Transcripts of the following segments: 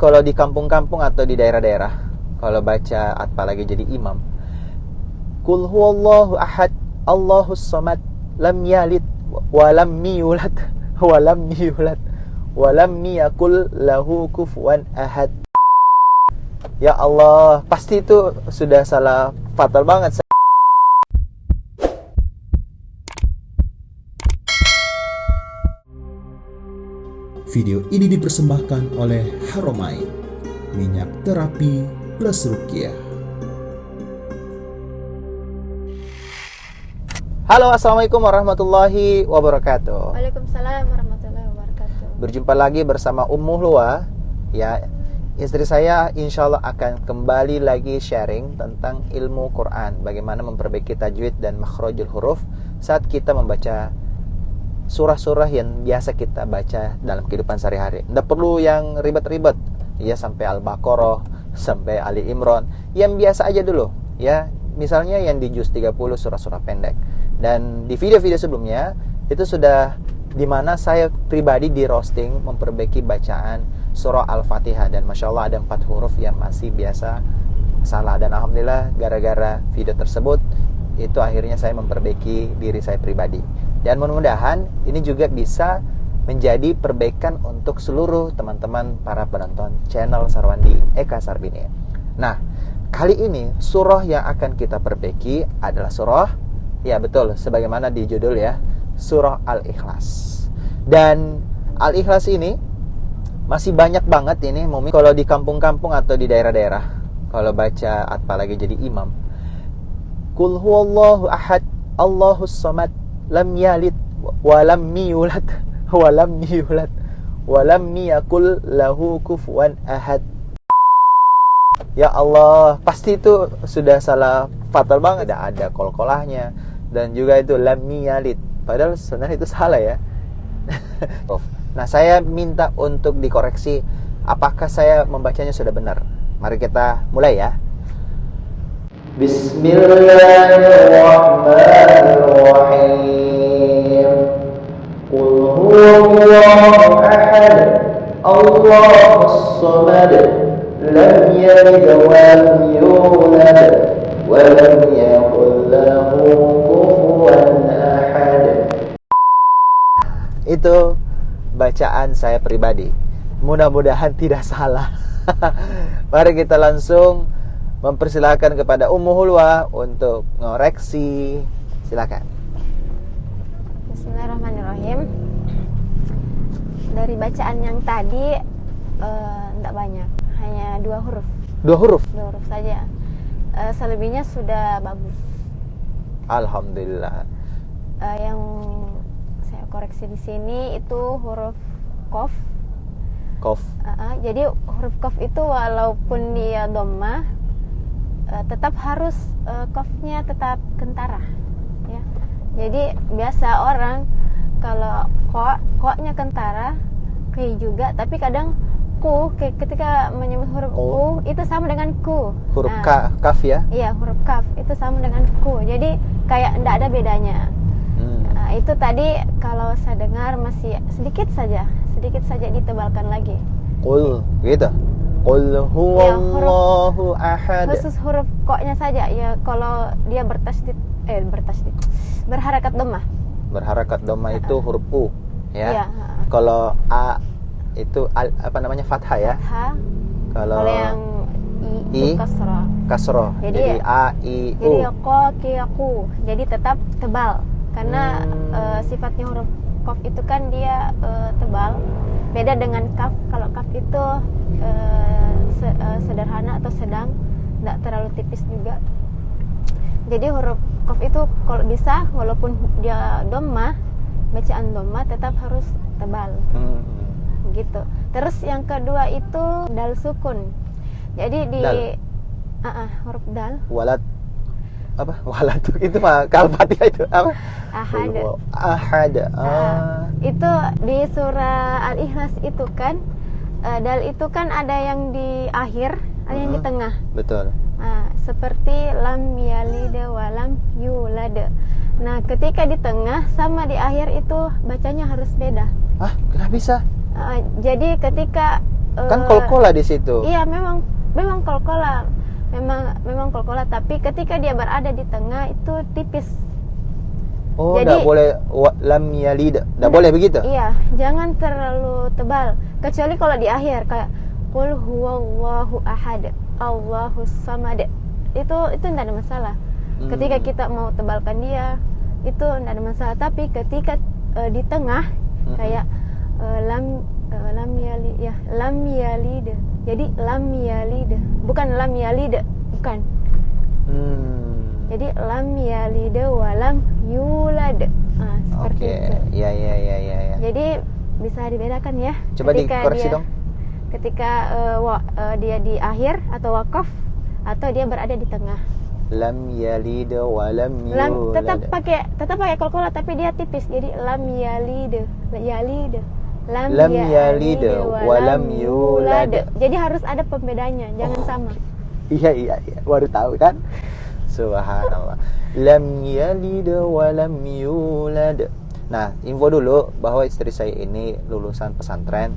Kalau di kampung-kampung atau di daerah-daerah, kalau baca apalagi jadi imam, Qul huwallahu ahad, Allahus samad, lam yalid wa lam yulad wa lam yulad wa lam yakul lahu kufuwan ahad. Ya Allah, pasti itu sudah salah fatal banget. Video ini dipersembahkan oleh Haromain, minyak terapi plus ruqyah. Halo, assalamualaikum warahmatullahi wabarakatuh. Waalaikumsalam warahmatullahi wabarakatuh. Berjumpa lagi bersama Ummu Lua. Ya, istri saya insya Allah akan kembali lagi sharing tentang ilmu Quran, bagaimana memperbaiki tajwid dan makhrajul huruf saat kita membaca surah-surah yang biasa kita baca dalam kehidupan sehari-hari. Tidak perlu yang ribet-ribet, ya, sampai Al-Baqarah, sampai Ali Imran. Yang biasa aja dulu, ya. Misalnya yang di juz 30 surah-surah pendek. Dan di video-video sebelumnya itu sudah dimana saya pribadi di roasting memperbaiki bacaan surah Al-Fatihah, dan Masya Allah ada 4 huruf yang masih biasa salah, dan Alhamdulillah gara-gara video tersebut itu akhirnya saya memperbaiki diri saya pribadi. Dan mudah-mudahan ini juga bisa menjadi perbaikan untuk seluruh teman-teman para penonton channel Sarwandi Eka Sarbini. Nah, kali ini surah yang akan kita perbaiki adalah surah, ya betul, sebagaimana di judul ya, surah Al-Ikhlas. Dan Al-Ikhlas ini masih banyak banget ini, kalau di kampung-kampung atau di daerah-daerah, kalau baca apalagi jadi imam, Qul huwallahu ahad, Allahus samad, lam yalid wa lam yulad wa lam yulad wa lam yakul lahu kufuwan ahad. Ya Allah, pasti itu sudah salah fatal banget. Tidak ada kol-kolahnya, dan juga itu lam yalid, padahal sebenarnya itu salah ya. Nah, saya minta untuk dikoreksi apakah saya membacanya sudah benar. Mari kita mulai ya. Bismillahirrahmanirrahim. Qul huwallahu ahad, Allahus samad, lam yalid wa lam yulad wa lam yakul lahu kufuwan ahad. Itu bacaan saya pribadi. Mudah-mudahan tidak salah. Mari kita langsung mempersilahkan kepada Ummu Hulwa untuk ngoreksi. Silakan. Bismillahirrahmanirrahim. Dari bacaan yang tadi tidak banyak, hanya 2 huruf. 2 huruf? 2 huruf saja. Selebihnya sudah bagus. Alhamdulillah. Yang saya koreksi di sini itu huruf qaf. Qaf. Jadi huruf qaf itu walaupun dia dhammah, tetap harus qafnya tetap kentara, ya. Jadi biasa orang kalau ko-nya kentara, kayak juga, tapi kadang ku ketika menyebut huruf ku itu sama dengan ku. Huruf kaf ya? Iya, huruf kaf itu sama dengan ku. Jadi kayak enggak ada bedanya. Nah, itu tadi kalau saya dengar masih sedikit saja ditebalkan lagi. Qul gitu. Qul huwallahu ahad. Khusus huruf ko-nya saja ya, kalau dia berharakat dhammah. Berharakat dhammah itu huruf u ya. Iya. Kalau a itu fathah ya. Fathah. Kalau yang i itu kasrah. Kasrah. Jadi a i u. Jadi ko ki ku. Jadi tetap tebal karena sifatnya huruf qaf itu kan dia tebal. Beda dengan kaf. Kalau kaf itu sederhana atau sedang, tidak terlalu tipis juga. Jadi huruf qaf itu kalau bisa walaupun dia dhammah, bacaan dhammah tetap harus tebal. Gitu. Terus yang kedua itu dal sukun. Jadi di huruf dal. Walad apa? Walad itu mah Al-Fatihah itu apa? Ahad. Itu di surah Al-Ikhlas itu kan dal itu kan ada yang di akhir, ada yang di tengah. Betul. Seperti lam yalid wa lam yulad. Nah, ketika di tengah sama di akhir itu bacanya harus beda. Kenapa bisa? Jadi ketika Kan kolkola di situ. Iya, memang kolkola. Memang kolkola, tapi ketika dia berada di tengah itu tipis. Oh, Jadi- enggak boleh lam yalid. Enggak boleh begitu? Iya, jangan terlalu tebal. Kecuali kalau di akhir kayak qul huwallahu ahad, Allahus samad. Itu enggak ada masalah. Ketika kita mau tebalkan dia, itu enggak ada masalah. Tapi ketika di tengah kayak lam yalid ya, lam yalid. Jadi lam yalid, bukan lam yalid, bukan. Jadi lam yalid wa lam yulad. Seperti Oke. itu. Ya. Jadi bisa dibedakan ya. Coba dikoreksi dong. Ketika dia di akhir atau wakaf, atau dia berada di tengah. Lam yalid wa lam yulad. Tetap pakai kolkola tapi dia tipis. Jadi lam yalid. Lam yalid wa lam yulad. Jadi harus ada pembedanya, jangan sama. Iya. Baru tahu kan? Subhanallah. Lam yalid wa lam yulad. Nah, info dulu bahwa istri saya ini lulusan pesantren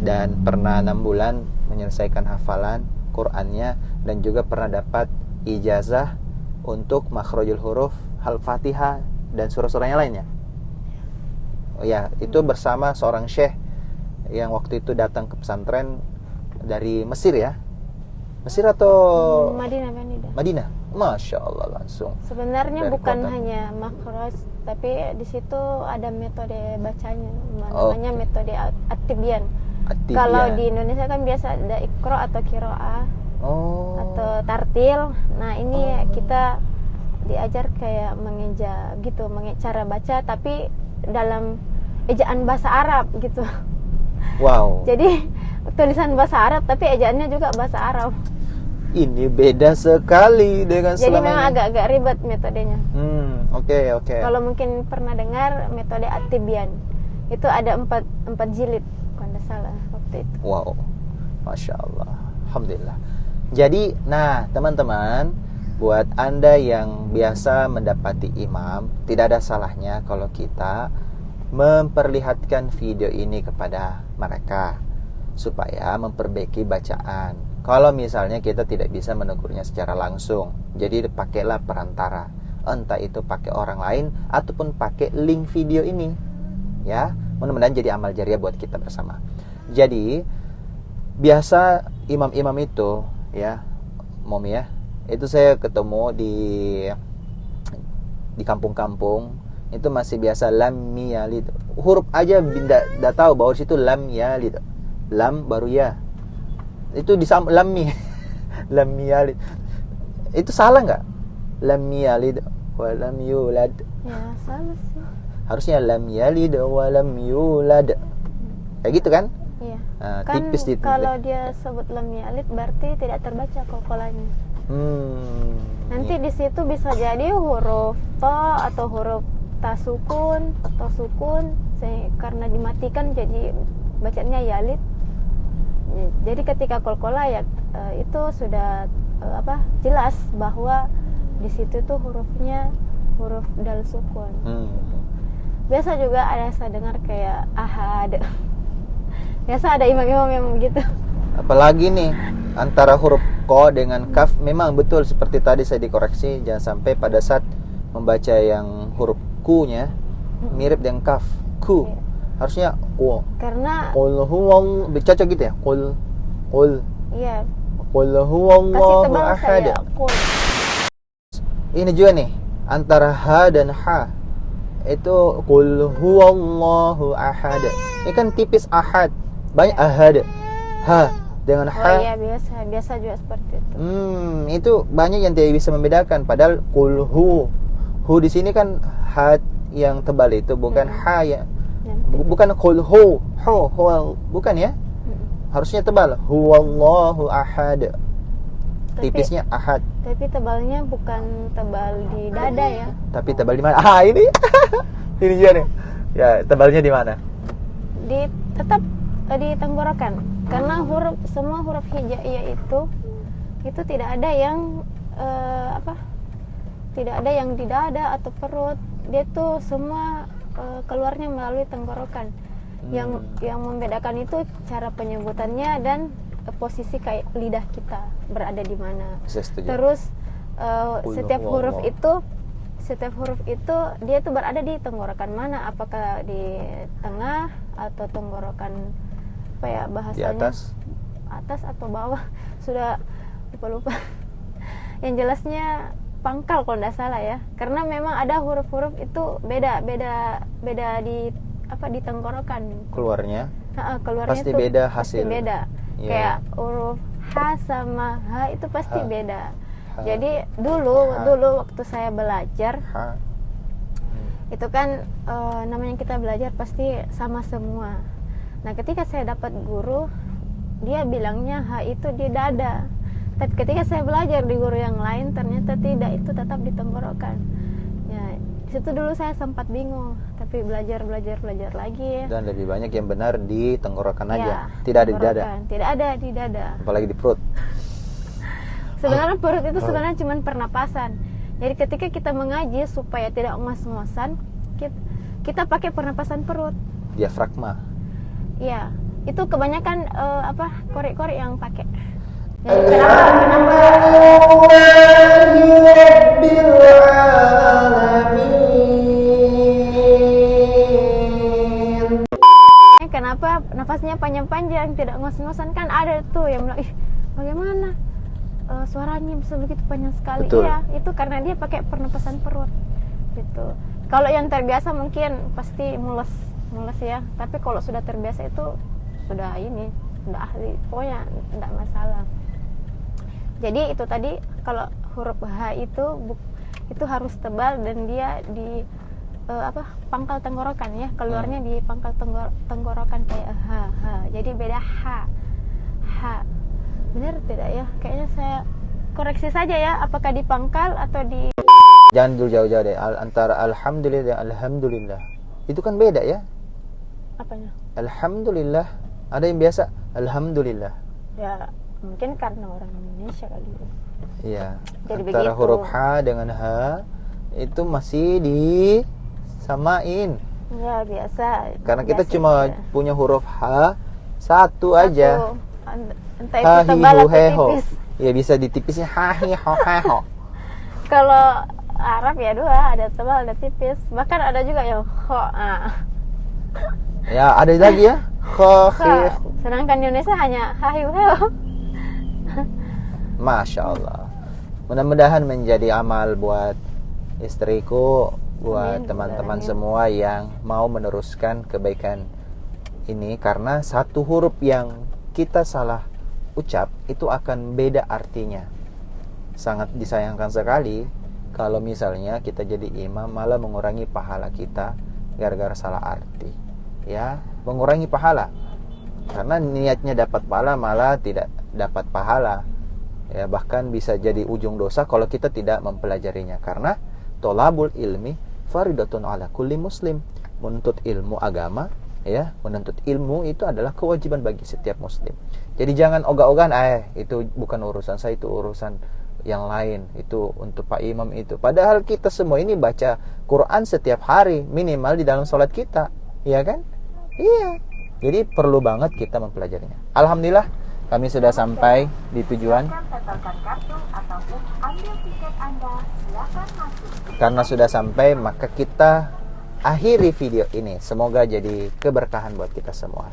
dan pernah 6 bulan menyelesaikan hafalan Qur'annya, dan juga pernah dapat ijazah untuk makhrajul huruf, Al-Fatihah, dan surah-surahnya lainnya. Oh ya, itu bersama seorang syekh yang waktu itu datang ke pesantren dari Mesir ya. Mesir atau Madinah? Masya Allah, langsung. Sebenarnya Dari bukan kota. hanya makhraj, tapi di situ ada metode bacanya, namanya metode at-tibyan. At-tibyan. Kalau di Indonesia kan biasa ada iqra atau qiraah atau tartil. Nah, ini kita diajar kayak mengeja gitu, cara baca tapi dalam ejaan bahasa Arab gitu. Wow. Jadi tulisan bahasa Arab tapi ejaannya juga bahasa Arab. Ini beda sekali dengan Jadi selama memang ini. agak-agak ribet metodenya. Oke. Kalau mungkin pernah dengar metode at-tibyan, itu ada 4 jilid kalau tidak salah waktu itu. Wow, Masya Allah, Alhamdulillah. Jadi, nah teman-teman, buat Anda yang biasa mendapati imam, tidak ada salahnya kalau kita memperlihatkan video ini kepada mereka supaya memperbaiki bacaan. Kalau misalnya kita tidak bisa menegurnya secara langsung, jadi pakailah perantara, entah itu pakai orang lain ataupun pakai link video ini, ya. Mudah-mudahan jadi amal jariah buat kita bersama. Jadi biasa imam-imam itu, ya, Momi ya, itu saya ketemu di kampung-kampung itu masih biasa lam yalid. Huruf aja tidak tahu bahwa situ lam yalid. Lam baru ya. Itu lam mi. Lam yalid. Itu salah nggak? Lam yalid wa lam yulad. Ya, salah sih. Harusnya lam yalid wa lam yulad. Kayak gitu kan? Iya. Kan tipis kalau dia sebut lam yalid berarti tidak terbaca kolkolanya. Nanti di situ bisa jadi huruf to atau huruf tasukun, karena dimatikan jadi bacanya yalid. Jadi ketika kolkola ya itu sudah jelas bahwa di situ tuh hurufnya huruf dal sukun. Biasa juga ada saya dengar kayak ahad. Biasa ada imam-imam yang begitu. Apalagi nih antara huruf ko dengan kaf, memang betul seperti tadi saya dikoreksi, jangan sampai pada saat membaca yang huruf ku-nya mirip dengan kaf, ku. Iya. Harusnya ku. Karena Qul huwallahu, cocok gitu ya? Qul iya, Qul kasih huwallahu tebal ahad. saya qul. Ini juga nih antara ha dan ha. Itu qul huwallahu ahad. Ini kan tipis ahad. Banyak ahad. Ha dengan Oh ha. iya, biasa juga seperti itu. Itu banyak yang tidak bisa membedakan. Padahal qul hu di sini kan ha yang tebal itu, bukan ha ya. Bukan qul hu, bukan ya? Harusnya tebal. Huwallahu ahad. Tipisnya ahad. Tapi tebalnya bukan tebal di dada ya. Tapi tebal di mana? Ini. Ini juga nih. Ya, tebalnya di mana? Tetap di tenggorokan. Karena semua huruf hijaiyah itu tidak ada yang tidak ada yang di dada atau perut. Dia tuh semua keluarnya melalui tenggorokan. Yang membedakan itu cara penyebutannya dan posisi kayak lidah kita berada di mana. Saya setuju. Terus setiap huruf itu dia tuh berada di tenggorokan mana, apakah di tengah atau tenggorokan apa ya bahasanya, di atas atau bawah, sudah lupa. Yang jelasnya pangkal kalau tidak salah ya, karena memang ada huruf-huruf itu beda di tenggorokan keluarnya keluarnya pasti tuh beda pasti hasil. beda. Yeah. Kayak huruf H sama H itu pasti H. beda. H. Jadi dulu waktu saya belajar itu kan namanya kita belajar pasti sama semua. Nah ketika saya dapat guru, dia bilangnya H itu di dada. Tapi ketika saya belajar di guru yang lain ternyata tidak, itu tetap di tenggorokan. Ya, di situ dulu saya sempat bingung, tapi belajar lagi ya. Dan lebih banyak yang benar di tenggorokan Ya, aja, tidak ada di dada. Tidak ada di dada. Apalagi di perut. Sebenarnya perut itu sebenarnya cuma pernapasan. Jadi ketika kita mengaji supaya tidak ngos-ngosan, kita pakai pernapasan perut. Diafragma. Iya, itu kebanyakan korek-korek yang pakai. Kenapa nafasnya panjang-panjang, tidak ngos-ngosan? Kan ada tuh yang bilang, ih bagaimana suaranya bisa begitu panjang sekali. Betul. Iya, itu karena dia pakai pernapasan perut gitu. Kalau yang terbiasa mungkin pasti mules ya, tapi kalau sudah terbiasa itu sudah ahli, pokoknya tidak masalah. Jadi itu tadi, kalau huruf H itu harus tebal dan dia di pangkal tenggorokan ya, keluarnya di pangkal tenggorokan kayak H. Jadi beda H. Benar tidak ya? Kayaknya saya koreksi saja ya, apakah di pangkal atau di... Jangan dulu jauh-jauh deh. Antara alhamdulillah dan alhamdulillah itu kan beda ya. Apanya? Alhamdulillah, ada yang biasa alhamdulillah. Ya mungkin karena orang Indonesia kali ya. Iya. Jadi Antara begitu. huruf H dengan H itu masih disamain. Ya biasa. Karena kita Biasa cuma saja. punya huruf H satu aja. Entah itu tebal atau tipis. Ya bisa ditipisnya ha hi ho ha ho. Kalau Arab ya dua, ada tebal ada tipis. Bahkan ada juga yang kho. Ya, ada lagi ya. Kho hi. Sedangkan di Indonesia hanya hayu heo. Masya Allah. Mudah-mudahan menjadi amal buat istriku, buat Amin. teman-teman Amin. semua yang mau meneruskan kebaikan ini, karena satu huruf yang kita salah ucap itu akan beda artinya. Sangat disayangkan sekali kalau misalnya kita jadi imam malah mengurangi pahala kita gara-gara salah arti. Ya, mengurangi pahala. Karena niatnya dapat pahala malah tidak dapat pahala. Ya, bahkan bisa jadi ujung dosa kalau kita tidak mempelajarinya. Karena tolabul ilmi faridatun ala kulli muslim. Menuntut ilmu agama, ya, menuntut ilmu itu adalah kewajiban bagi setiap muslim. Jadi jangan ogah-ogahan, itu bukan urusan saya, itu urusan yang lain, itu untuk Pak Imam itu. Padahal kita semua ini baca Quran setiap hari, minimal di dalam sholat kita, ya kan? Iya. Jadi perlu banget kita mempelajarinya. Alhamdulillah kami sudah sampai di tujuan. Karena sudah sampai, maka kita akhiri video ini. Semoga jadi keberkahan buat kita semua.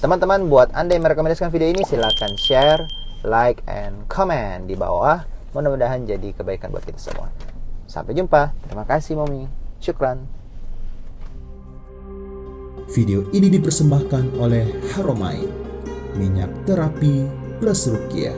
Teman-teman, buat Anda yang merekomendasikan video ini, silakan share, like, and comment di bawah. Mudah-mudahan jadi kebaikan buat kita semua. Sampai jumpa. Terima kasih Momi. Syukran. Video ini dipersembahkan oleh Haromain, minyak terapi plus ruqyah.